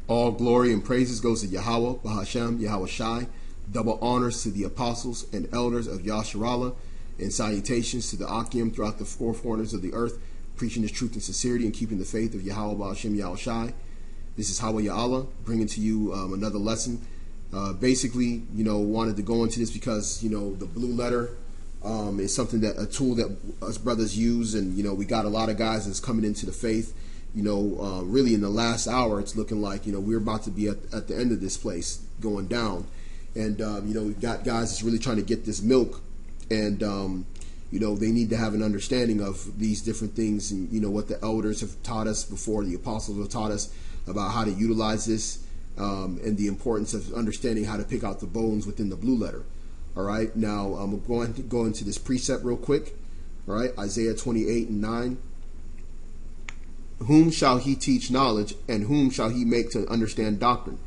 All glory and praises goes to Yahweh, Bahashem, Yahawashi. Double honors to the apostles and elders of Yasharallah, and salutations to the Akim throughout the four corners of the earth, preaching the truth and sincerity and keeping the faith of Yahweh, Bahashem, Yahawashi. This is Hawa Ya'Allah, bringing to you another lesson. Basically, wanted to go into this because, the blue letter is something a tool that us brothers use, and, we got a lot of guys that's coming into the faith. Really in the last hour, it's looking like, we're about to be at the end of this place going down. And, we've got guys that's really trying to get this milk, and, they need to have an understanding of these different things and, what the elders have taught us before, the apostles have taught us about how to utilize this, and the importance of understanding how to pick out the bones within the blue letter. All right, now I'm going to go into this precept real quick. All right, Isaiah 28:9. Whom shall he teach knowledge, and whom shall he make to understand doctrine?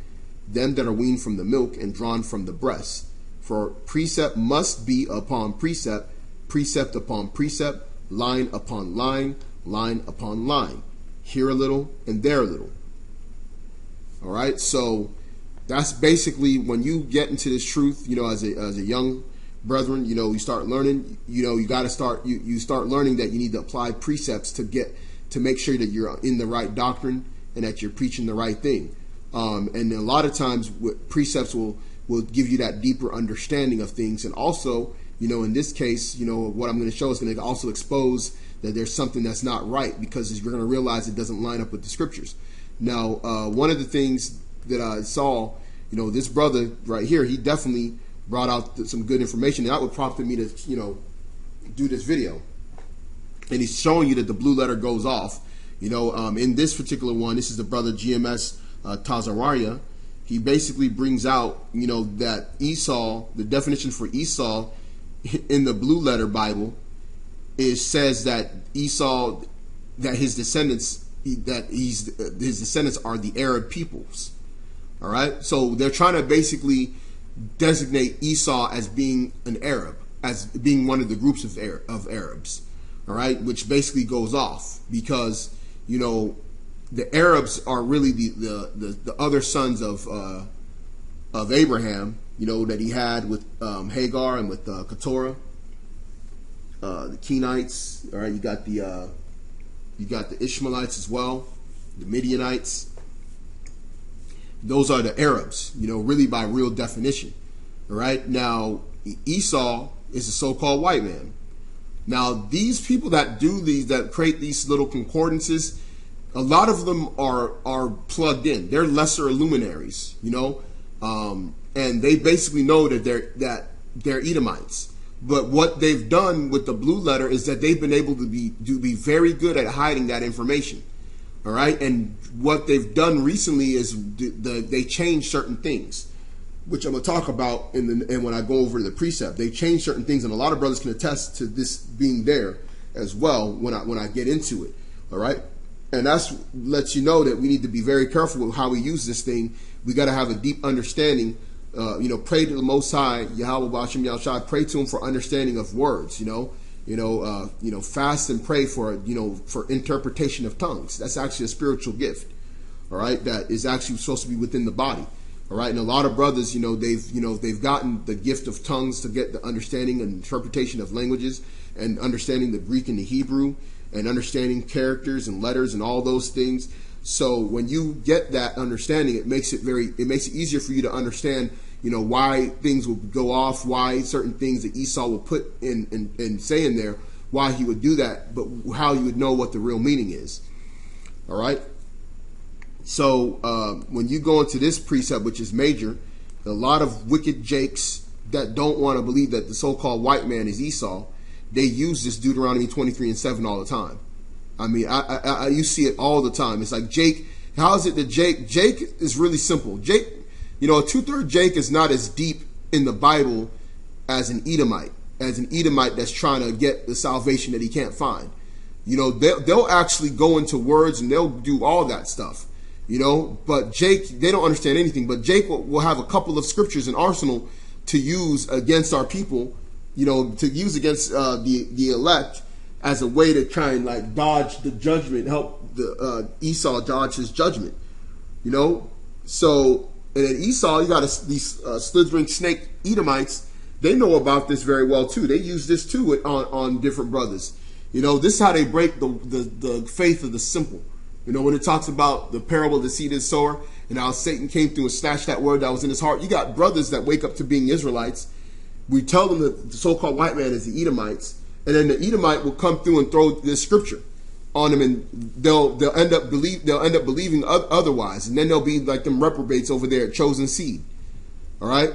Them that are weaned from the milk and drawn from the breast. For precept must be upon precept, precept upon precept, line upon line, line upon line. Here a little and there a little. All right, so that's basically when you get into this truth, as a young brethren, you start learning, you got to start, you start learning that you need to apply precepts to make sure that you're in the right doctrine and that you're preaching the right thing. And a lot of times precepts will give you that deeper understanding of things. And also, in this case, what I'm going to show is going to also expose that there's something that's not right, because you're going to realize it doesn't line up with the scriptures. Now, one of the things that I saw, this brother right here, he definitely brought out some good information, and that would prompt me to, do this video. And he's showing you that the blue letter goes off. In this particular one, this is the brother GMS Tazararia. He basically brings out, that Esau, the definition for Esau in the blue letter Bible says that Esau, that his descendants are the Arab peoples. All right, so they're trying to basically designate Esau as being an Arab, as being one of the groups of Arabs. All right, which basically goes off because the Arabs are really the other sons of Abraham, that he had with Hagar and with Keturah, the Kenites. All right, you got the Ishmaelites as well, the Midianites. Those are the Arabs, really by real definition. All right, now Esau is a so-called white man. Now, these people that create these little concordances, a lot of them are plugged in. They're lesser luminaries, and they basically know that they're Edomites. But what they've done with the blue letter is that they've been able to be very good at hiding that information. All right, and what they've done recently is they changed certain things, which I'm going to talk about and when I go over the precept. They changed certain things, and a lot of brothers can attest to this being there as well when I get into it. All right, and that's lets you know that we need to be very careful with how we use this thing. We got to have a deep understanding. Pray to the Most High, Yahweh Bashim Yahushai. Pray to Him for understanding of words. Fast and pray for interpretation of tongues. That's actually a spiritual gift. All right, that is actually supposed to be within the body. All right, and a lot of brothers, they've gotten the gift of tongues to get the understanding and interpretation of languages, and understanding the Greek and the Hebrew, and understanding characters and letters and all those things. So when you get that understanding, it makes it easier for you to understand, why things will go off, why certain things that Esau will put in and say in there, why he would do that, but how you would know what the real meaning is. All right. So when you go into this precept, which is major, a lot of wicked jakes that don't want to believe that the so-called white man is Esau, they use this Deuteronomy 23:7 all the time. I mean, you see it all the time. It's like Jake. How is it that Jake is really simple? Jake, a 2/3 Jake is not as deep in the Bible as an Edomite that's trying to get the salvation that he can't find. They'll actually go into words and they'll do all that stuff. But Jake, they don't understand anything. But Jake will have a couple of scriptures in arsenal to use against our people, to use against the elect as a way to try and dodge the judgment, help the Esau dodge his judgment. So, and then Esau, you got these slithering snake Edomites. They know about this very well too. They use this too on different brothers. You know, this is how they break the faith of the simple. You know, when it talks about the parable of the seed and sower, and how Satan came through and snatched that word that was in his heart. You got brothers that wake up to being Israelites. We tell them that the so-called white man is the Edomites, and then the Edomite will come through and throw this scripture on them, and they'll end up believing otherwise, and then they'll be like them reprobates over there at Chosen Seed. All right.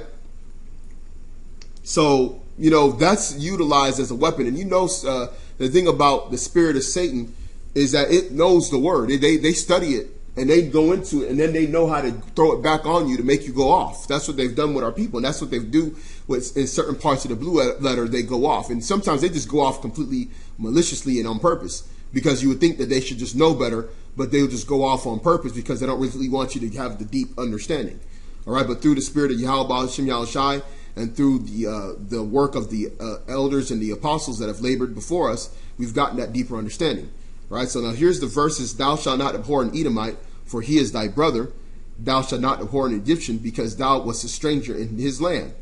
So, you know, that's utilized as a weapon. And you know, the thing about the spirit of Satan is that it knows the word. They study it, and they go into it, and then they know how to throw it back on you to make you go off. That's what they've done with our people, and that's what they do with in certain parts of the blue letter. They go off, and sometimes they just go off completely maliciously and on purpose, because you would think that they should just know better, but they'll just go off on purpose because they don't really want you to have the deep understanding. All right, but through the spirit of Yahweh Shem Yahushai, and through the work of the elders and the apostles that have labored before us, we've gotten that deeper understanding. Right. So now here's the verses: "Thou shalt not abhor an Edomite, for he is thy brother. Thou shalt not abhor an Egyptian, because thou wast a stranger in his land."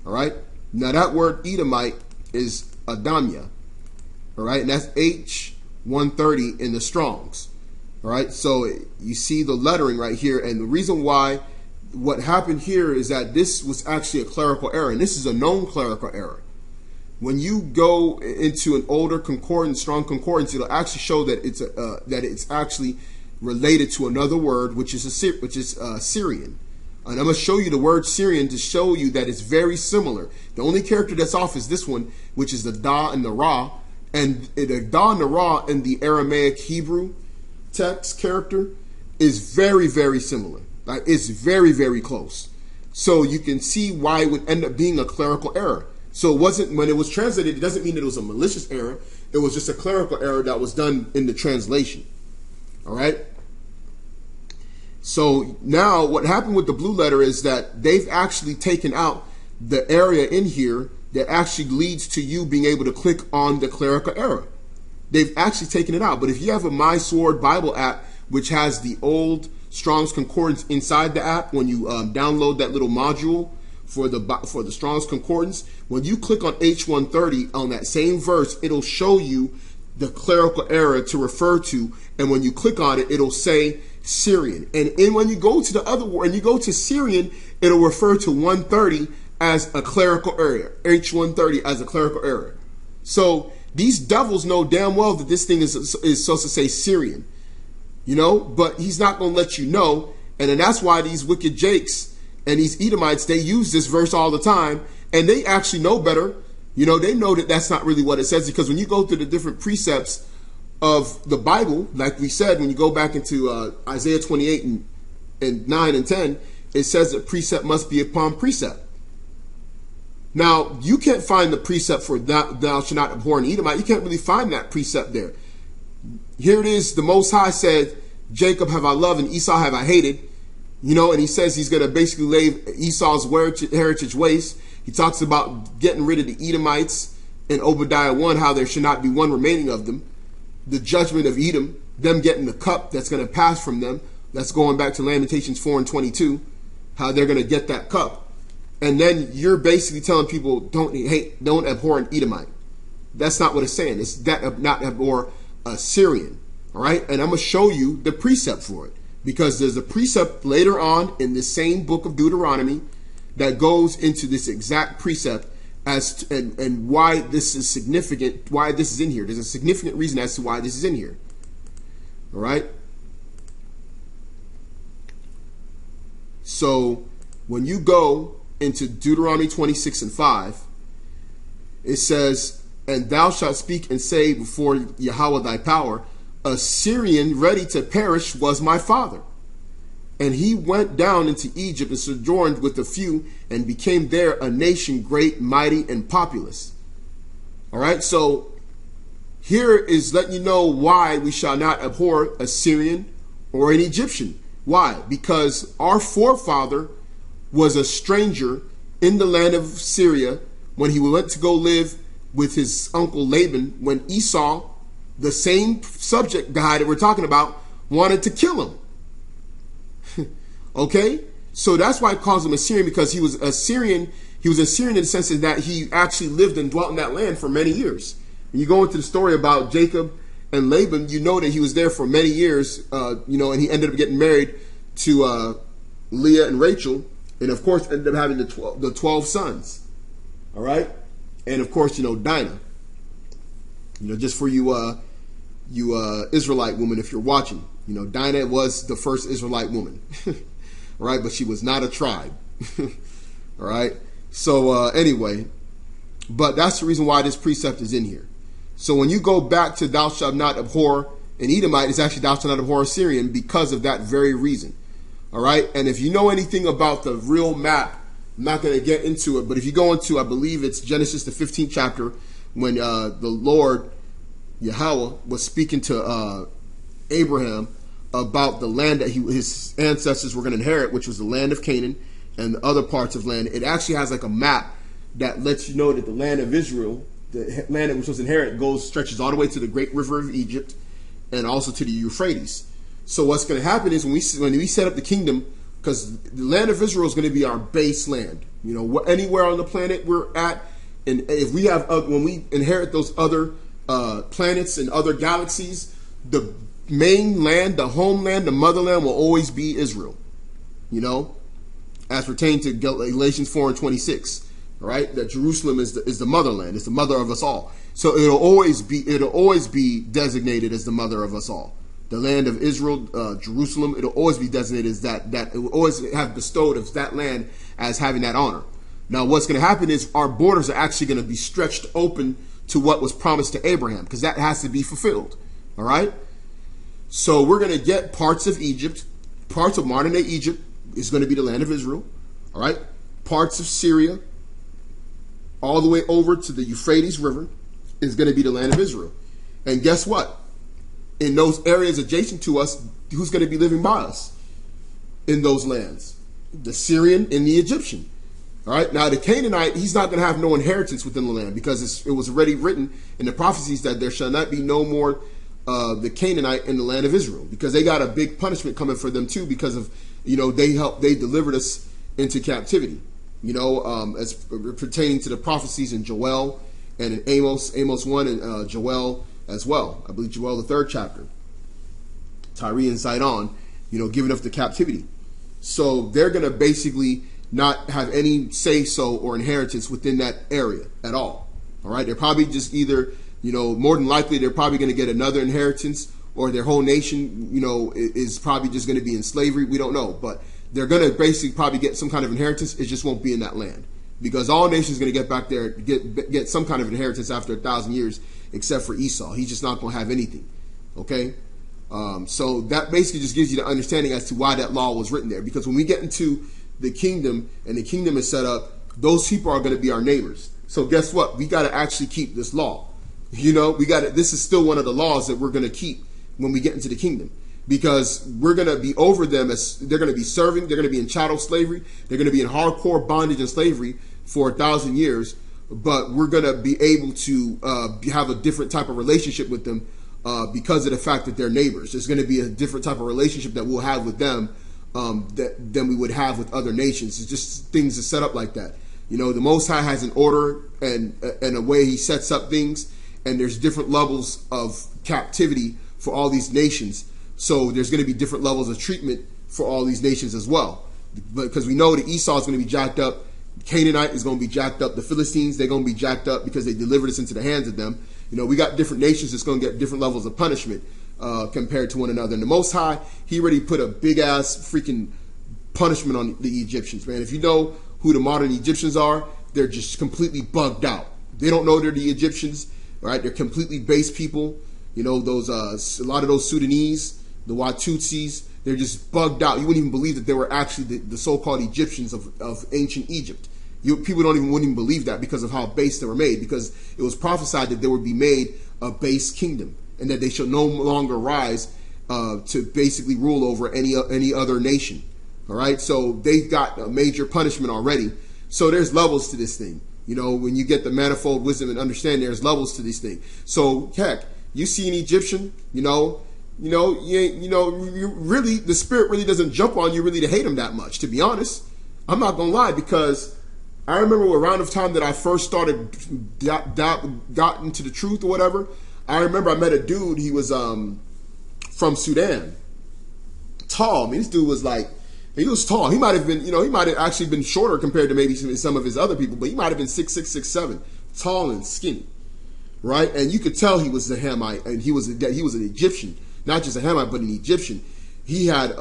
All right. Now that word Edomite is Adamya. All right, and that's H130 in the Strongs. All right. So you see the lettering right here, and the reason why what happened here is that this was actually a clerical error, and this is a known clerical error. When you go into an older concordance, strong concordance, it'll actually show that it's actually related to another word, which is Syrian. And I'm going to show you the word Syrian to show you that it's very similar. The only character that's off is this one, which is the da and the ra. And the da and the ra in the Aramaic Hebrew text character is very, very similar. Like, it's very, very close. So you can see why it would end up being a clerical error. So it wasn't, when it was translated, it doesn't mean that it was a malicious error. It was just a clerical error that was done in the translation. All right. So now what happened with the blue letter is that they've actually taken out the area in here that actually leads to you being able to click on the clerical error. They've actually taken it out. But if you have a My Sword Bible app, which has the old Strong's Concordance inside the app, when you download that little module for the Strong's Concordance, when you click on H130 on that same verse, it'll show you the clerical error to refer to, and when you click on it, it'll say Syrian. And when you go to the other word, and you go to Syrian, it'll refer to 130 as a clerical error, H130 as a clerical error. So these devils know damn well that this thing is supposed to say Syrian, you know, but he's not going to let you know. And then that's why these wicked Jakes and these Edomites, they use this verse all the time, and they actually know better. You know, they know that that's not really what it says, because when you go through the different precepts of the Bible, like we said, when you go back into Isaiah 28 and 9 and 10, it says that precept must be upon precept. Now, you can't find the precept for thou shalt not abhor an Edomite. You can't really find that precept there. Here it is. The Most High said, Jacob have I loved and Esau have I hated. You know, and he says he's going to basically lay Esau's heritage waste. He talks about getting rid of the Edomites in Obadiah 1, how there should not be one remaining of them. The judgment of Edom, them getting the cup that's going to pass from them. That's going back to Lamentations 4 and 22, how they're going to get that cup. And then you're basically telling people, don't abhor an Edomite. That's not what it's saying. It's that not abhor a Syrian. All right. And I'm going to show you the precept for it, because there's a precept later on in the same book of Deuteronomy that goes into this exact precept as to, and why this is significant, why this is in here. There's a significant reason as to why this is in here. All right. So when you go into Deuteronomy 26 and 5, it says, and thou shalt speak and say before Yahweh thy power, a Syrian ready to perish was my father. And he went down into Egypt and sojourned with a few, and became there a nation great, mighty, and populous. All right, so here is letting you know why we shall not abhor a Syrian or an Egyptian. Why? Because our forefather was a stranger in the land of Syria when he went to go live with his uncle Laban, when Esau, the same subject guy that we're talking about, wanted to kill him. Okay, so that's why it calls him Assyrian, because he was Assyrian. He was Assyrian in the sense that he actually lived and dwelt in that land for many years. When you go into the story about Jacob and Laban, you know that he was there for many years, and he ended up getting married to Leah and Rachel, and of course ended up having the 12 sons. All right, and of course, Dinah. Just for you Israelite women, if you're watching, Dinah was the first Israelite woman. All right, but she was not a tribe. All right, so anyway, but that's the reason why this precept is in here. So when you go back to thou shalt not abhor an Edomite, it's actually thou shalt not abhor a Syrian, because of that very reason. All right, and if you know anything about the real map, I'm not going to get into it, but if you go into, I believe it's Genesis, the 15th chapter, when the Lord, Yahweh, was speaking to Abraham about the land that his ancestors were going to inherit, which was the land of Canaan and the other parts of land. It actually has like a map that lets you know that the land of Israel, the land that we're supposed to inherit, stretches all the way to the great river of Egypt and also to the Euphrates. So what's going to happen is when we set up the kingdom, because the land of Israel is going to be our base land. Anywhere on the planet we're at, and if we have when we inherit those other planets and other galaxies, the main land, the homeland, the motherland will always be Israel. As pertained to Galatians 4:26. All right, that Jerusalem is the motherland, it's the mother of us all. So it'll always be designated as the mother of us all. The land of Israel, Jerusalem, it'll always be designated as that it will always have bestowed of that land as having that honor. Now, what's going to happen is our borders are actually going to be stretched open to what was promised to Abraham, because that has to be fulfilled. All right, so we're going to get parts of Egypt, parts of modern day Egypt is going to be the land of Israel. All right, parts of Syria, all the way over to the Euphrates River, is going to be the land of Israel. And guess what? In those areas adjacent to us, who's going to be living by us in those lands? The Syrian and the Egyptian. All right. Now, the Canaanite, he's not going to have no inheritance within the land, because it was already written in the prophecies that there shall not be no more the Canaanite in the land of Israel, because they got a big punishment coming for them too, because of they delivered us into captivity. As pertaining to the prophecies in Joel and in Amos 1, and Joel as well. I believe Joel, the 3rd chapter. Tyre and Sidon, giving up the captivity. So they're going to basically not have any say-so or inheritance within that area at all. All right? They're probably just either, more than likely, they're probably going to get another inheritance, or their whole nation, is probably just going to be in slavery. We don't know. But they're going to basically probably get some kind of inheritance. It just won't be in that land, because all nations are going to get back there, get some kind of inheritance after 1,000 years, except for Esau. He's just not going to have anything. Okay? So that basically just gives you the understanding as to why that law was written there. Because when we get into the kingdom, and the kingdom is set up, those people are going to be our neighbors. So guess what? We got to actually keep this law. This is still one of the laws that we're going to keep when we get into the kingdom. Because we're going to be over them, as they're going to be serving, they're going to be in chattel slavery, they're going to be in hardcore bondage and slavery for 1,000 years, but we're going to be able to have a different type of relationship with them because of the fact that they're neighbors. There's going to be a different type of relationship that we'll have with them than we would have with other nations. It's just things are set up like that. The Most High has an order and a way He sets up things, and there's different levels of captivity for all these nations. So there's going to be different levels of treatment for all these nations as well. Because we know that Esau is going to be jacked up. Canaanite is going to be jacked up. The Philistines, they're going to be jacked up because they delivered us into the hands of them. We got different nations that's going to get different levels of punishment compared to one another. And the Most High, He already put a big-ass freaking punishment on the Egyptians, man. If you know who the modern Egyptians are, they're just completely bugged out. They don't know they're the Egyptians, right? They're completely base people. Those a lot of those Sudanese, the Watutsis, they're just bugged out. You wouldn't even believe that they were actually the so-called Egyptians of ancient Egypt. People wouldn't even believe that because of how base they were made, because it was prophesied that they would be made a base kingdom and that they shall no longer rise to basically rule over any other nation. All right, so they got a major punishment already. So there's levels to this thing. When you get the manifold wisdom and understanding, there's levels to this thing. So heck, you see an Egyptian, you really, the Spirit really doesn't jump on you really to hate him that much, to be honest. I'm not going to lie, because I remember around the time that I first started, got into the truth or whatever, I remember I met a dude, he was from Sudan, tall. I mean, this dude was like, he was tall. He might have been, he might have actually been shorter compared to maybe some of his other people, but he might have been 6'6", 6'7", tall and skinny, right? And you could tell he was a Hamite, and he was an Egyptian, not just a Hamite, but an Egyptian. He had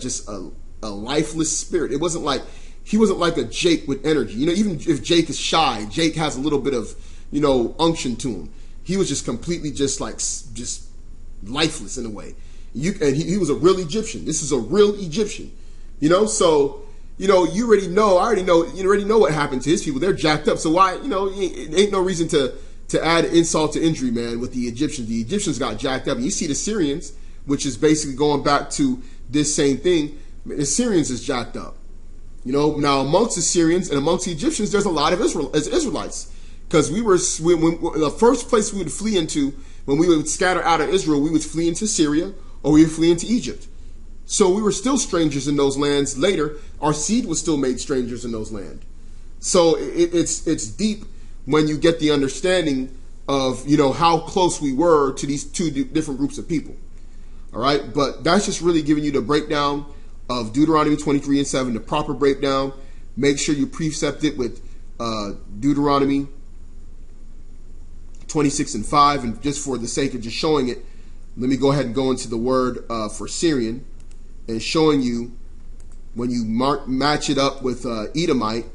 just a lifeless spirit. It wasn't like, he wasn't like a Jake with energy. Even if Jake is shy, Jake has a little bit of, unction to him. He was just completely just lifeless in a way. And he was a real Egyptian. This is a real Egyptian. So, you already know, you already know what happened to his people. They're jacked up. So why, it ain't no reason to add insult to injury, man, with the Egyptians. The Egyptians got jacked up. And you see the Syrians, which is basically going back to this same thing. The Syrians is jacked up. Now amongst the Syrians and amongst the Egyptians, there's a lot of Israelites. Because when the first place we would flee into, when we would scatter out of Israel, we would flee into Syria or we would flee into Egypt. So we were still strangers in those lands. Later, our seed was still made strangers in those lands. So it's deep when you get the understanding of, how close we were to these two different groups of people. All right. But that's just really giving you the breakdown of Deuteronomy 23 and 7, the proper breakdown. Make sure you precept it with Deuteronomy 26 and 5. And just for the sake of just showing it, let me go ahead and go into the word for Syrian and showing you when you match it up with Edomite,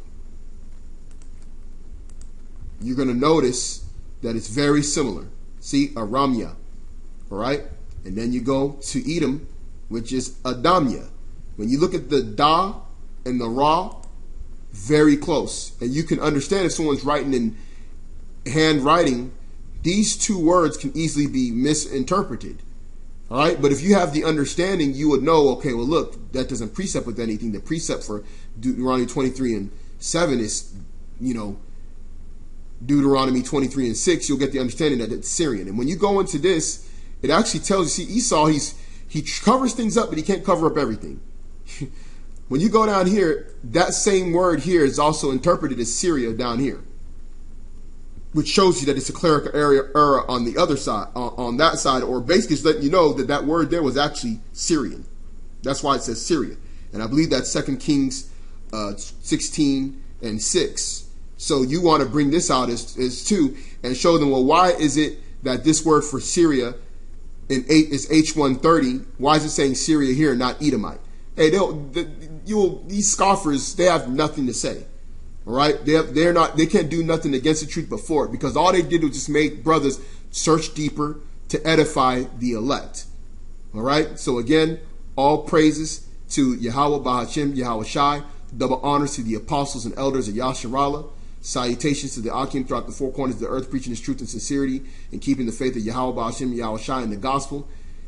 you're going to notice that it's very similar. See, Aramya. All right. And then you go to Edom, which is Adamya. When you look at the da and the ra, very close. And you can understand if someone's writing in handwriting, these two words can easily be misinterpreted. All right. But if you have the understanding, you would know, okay, well, look, that doesn't precept with anything. The precept for Deuteronomy 23 and 7 is, Deuteronomy 23 and 6. You'll get the understanding that it's Syrian. And when you go into this, it actually tells you, see, Esau, he covers things up, but he can't cover up everything. When you go down here, that same word here is also interpreted as Syria down here, which shows you that it's a clerical error on the other side, on that side, or basically it's letting you know that that word there was actually Syrian. That's why it says Syria. And I believe that's 2 Kings 16 and 6. So you want to bring this out as 2 and show them, well, why is it that this word for Syria in 8 is H130? Why is it saying Syria here, not Edomite? Hey, these scoffers, they have nothing to say. All right, they can't do nothing against the truth but for it, because all they did was just make brothers search deeper to edify the elect. All right, so again, all praises to Yahweh Bahashim, Yahawashi, double honors to the apostles and elders of Yasharallah. Salutations to the Akim throughout the four corners of the earth, preaching his truth and sincerity and keeping the faith of Yahweh Bahashim, Yahawashi, and the gospel.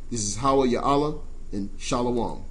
This is Hawa Ya'ala and Shalom.